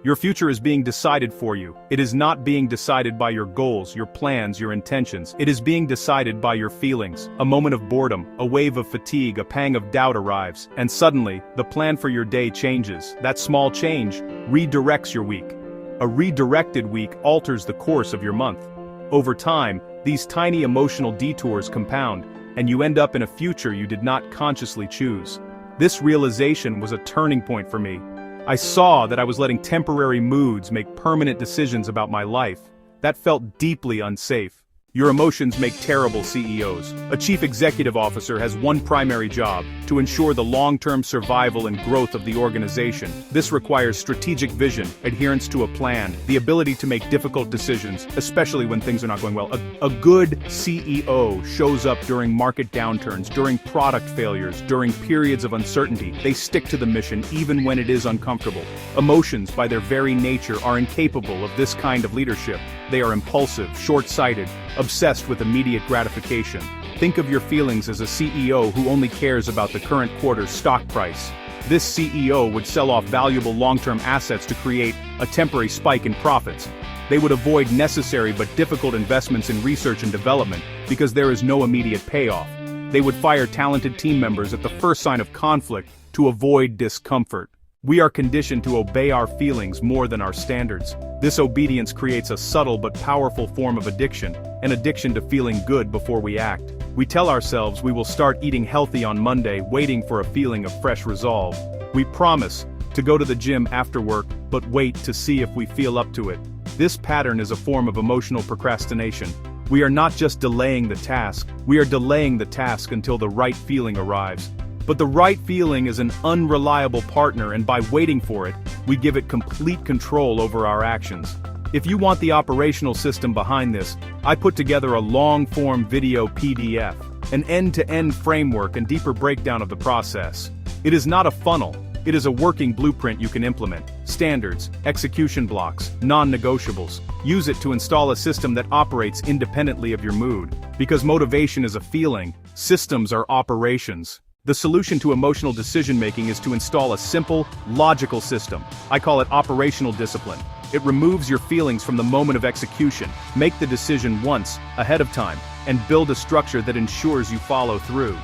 Your future is being decided for you. It is not being decided by your goals, your plans, your intentions. It is being decided by your feelings. A moment of boredom, a wave of fatigue, a pang of doubt arrives, and suddenly, the plan for your day changes. That small change redirects your week. A redirected week alters the course of your month. Over time, these tiny emotional detours compound, and you end up in a future you did not consciously choose. This realization was a turning point for me. I saw that I was letting temporary moods make permanent decisions about my life. That felt deeply unsafe. Your emotions make terrible CEOs. A chief executive officer has one primary job: to ensure the long-term survival and growth of the organization. This requires strategic vision, adherence to a plan, the ability to make difficult decisions, especially when things are not going well. A good CEO shows up during market downturns, during product failures, during periods of uncertainty. They stick to the mission even when it is uncomfortable. Emotions, by their very nature, are incapable of this kind of leadership. They are impulsive, short-sighted, obsessed with immediate gratification. Think of your feelings as a CEO who only cares about the current quarter's stock price. This CEO would sell off valuable long-term assets to create a temporary spike in profits. They would avoid necessary but difficult investments in research and development because there is no immediate payoff. They would fire talented team members at the first sign of conflict to avoid discomfort. We are conditioned to obey our feelings more than our standards. This obedience creates a subtle but powerful form of addiction, an addiction to feeling good before we act. We tell ourselves we will start eating healthy on Monday, waiting for a feeling of fresh resolve. We promise to go to the gym after work, but wait to see if we feel up to it. This pattern is a form of emotional procrastination. We are not just delaying the task, we are delaying the task until the right feeling arrives. But the right feeling is an unreliable partner, and by waiting for it, we give it complete control over our actions. If you want the operational system behind this, I put together a long-form video PDF, an end-to-end framework and deeper breakdown of the process. It is not a funnel, it is a working blueprint you can implement. Standards, execution blocks, non-negotiables. Use it to install a system that operates independently of your mood. Because motivation is a feeling, systems are operations. The solution to emotional decision-making is to install a simple, logical system. I call it operational discipline. It removes your feelings from the moment of execution. Make the decision once, ahead of time, and build a structure that ensures you follow through.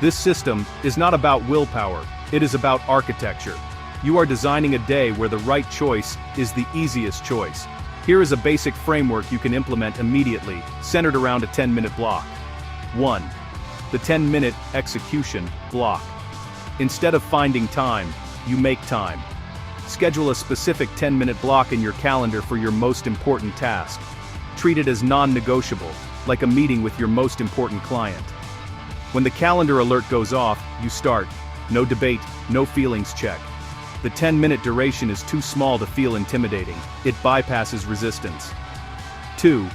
This system is not about willpower, it is about architecture. You are designing a day where the right choice is the easiest choice. Here is a basic framework you can implement immediately, centered around a 10-minute block. 1. The 10-minute execution block. Instead of finding time, you make time. Schedule a specific 10-minute block in your calendar for your most important task. Treat it as non-negotiable, like a meeting with your most important client. When the calendar alert goes off, you start. No debate, no feelings check. The 10-minute duration is too small to feel intimidating. It bypasses resistance. 2.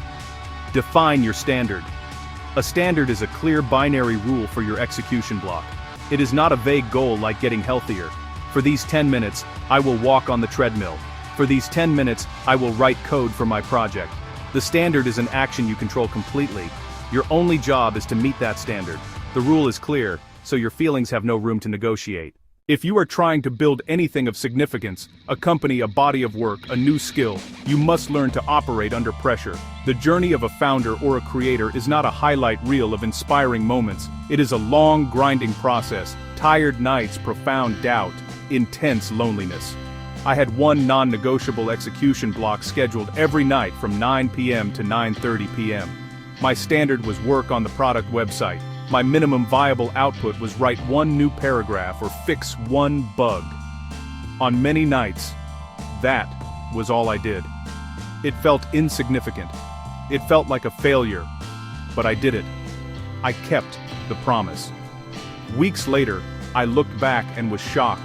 Define your standard. A standard is a clear binary rule for your execution block. It is not a vague goal like getting healthier. For these 10 minutes, I will walk on the treadmill. For these 10 minutes, I will write code for my project. The standard is an action you control completely. Your only job is to meet that standard. The rule is clear, so your feelings have no room to negotiate. If you are trying to build anything of significance, a company, a body of work, a new skill, you must learn to operate under pressure. The journey of a founder or a creator is not a highlight reel of inspiring moments. It is a long, grinding process, tired nights, profound doubt, intense loneliness. I had one non-negotiable execution block scheduled every night from 9 p.m. to 9:30 p.m. My standard was work on the product website. My minimum viable output was write one new paragraph or fix one bug. On many nights, that was all I did. It felt insignificant. It felt like a failure, but I did it. I kept the promise. Weeks later, I looked back and was shocked.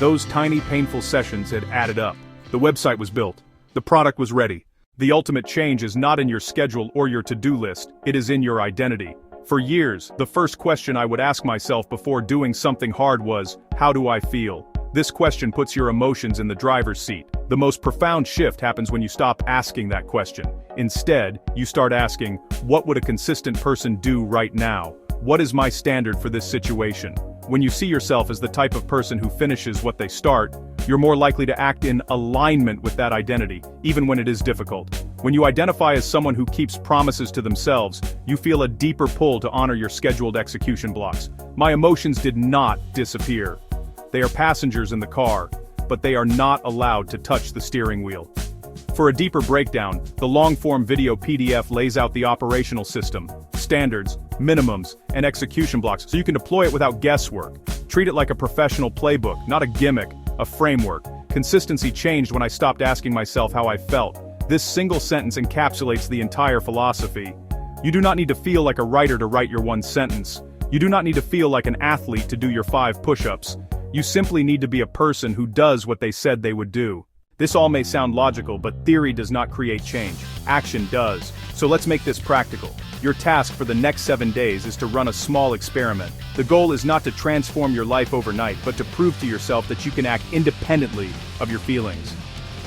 Those tiny painful sessions had added up. The website was built. The product was ready. The ultimate change is not in your schedule or your to-do list, it is in your identity. For years, the first question I would ask myself before doing something hard was, how do I feel? This question puts your emotions in the driver's seat. The most profound shift happens when you stop asking that question. Instead, you start asking, what would a consistent person do right now? What is my standard for this situation? When you see yourself as the type of person who finishes what they start, You're more likely to act in alignment with that identity, even when it is difficult. When you identify as someone who keeps promises to themselves, you feel a deeper pull to honor your scheduled execution blocks. My emotions did not disappear. They are passengers in the car, but they are not allowed to touch the steering wheel. For a deeper breakdown, the long-form video PDF lays out the operational system, standards, minimums, and execution blocks so you can deploy it without guesswork. Treat it like a professional playbook, not a gimmick, a framework. Consistency changed when I stopped asking myself how I felt. This single sentence encapsulates the entire philosophy. You do not need to feel like a writer to write your one sentence. You do not need to feel like an athlete to do your 5 push-ups. You simply need to be a person who does what they said they would do. This all may sound logical, but theory does not create change. Action does. So let's make this practical. Your task for the next 7 days is to run a small experiment. The goal is not to transform your life overnight, but to prove to yourself that you can act independently of your feelings.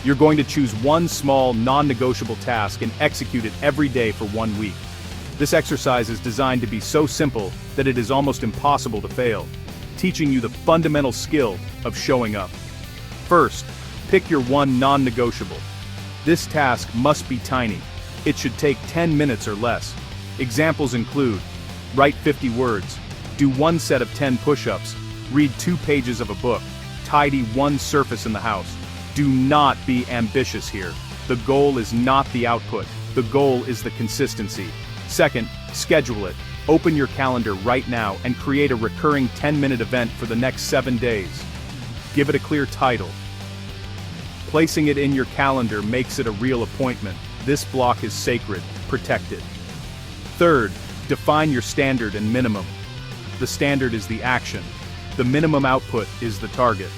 You're going to choose one small, non-negotiable task and execute it every day for 1 week. This exercise is designed to be so simple that it is almost impossible to fail, teaching you the fundamental skill of showing up. First, pick your one non-negotiable. This task must be tiny. It should take 10 minutes or less. Examples include: write 50 words, do 1 set of 10 push-ups, read 2 pages of a book, tidy 1 surface in the house. Do not be ambitious here. The goal is not the output. The goal is the consistency. Second, schedule it. Open your calendar right now and create a recurring 10-minute event for the next 7 days. Give it a clear title. Placing it in your calendar makes it a real appointment. This block is sacred. Protect it. Third, define your standard and minimum. The standard is the action. The minimum output is the target.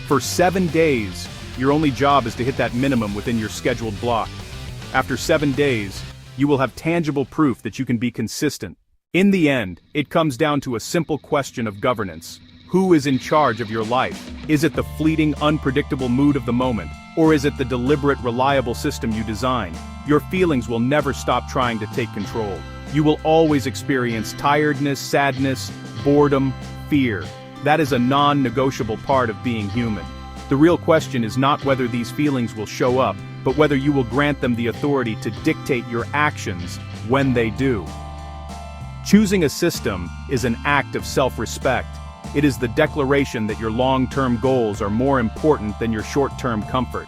For 7 days, your only job is to hit that minimum within your scheduled block. After 7 days, you will have tangible proof that you can be consistent. In the end, it comes down to a simple question of governance. Who is in charge of your life? Is it the fleeting, unpredictable mood of the moment? Or is it the deliberate, reliable system you designed? Your feelings will never stop trying to take control. You will always experience tiredness, sadness, boredom, fear. That is a non-negotiable part of being human. The real question is not whether these feelings will show up, but whether you will grant them the authority to dictate your actions when they do. Choosing a system is an act of self-respect. It is the declaration that your long-term goals are more important than your short-term comfort.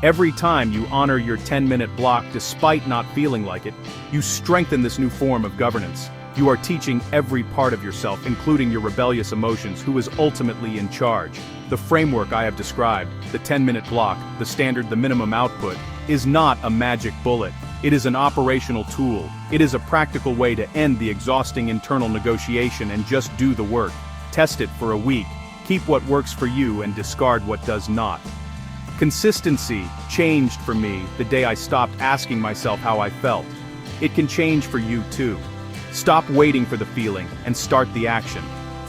Every time you honor your 10-minute block despite not feeling like it, you strengthen this new form of governance. You are teaching every part of yourself, including your rebellious emotions, who is ultimately in charge. The framework I have described, the 10-minute block, the standard, the minimum output, is not a magic bullet. It is an operational tool. It is a practical way to end the exhausting internal negotiation and just do the work. Test it for a week. Keep what works for you and discard what does not. Consistency changed for me the day I stopped asking myself how I felt. It can change for you too. Stop waiting for the feeling and start the action.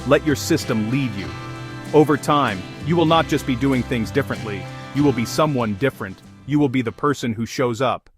Let your system lead you. Over time, you will not just be doing things differently, you will be someone different. You will be the person who shows up.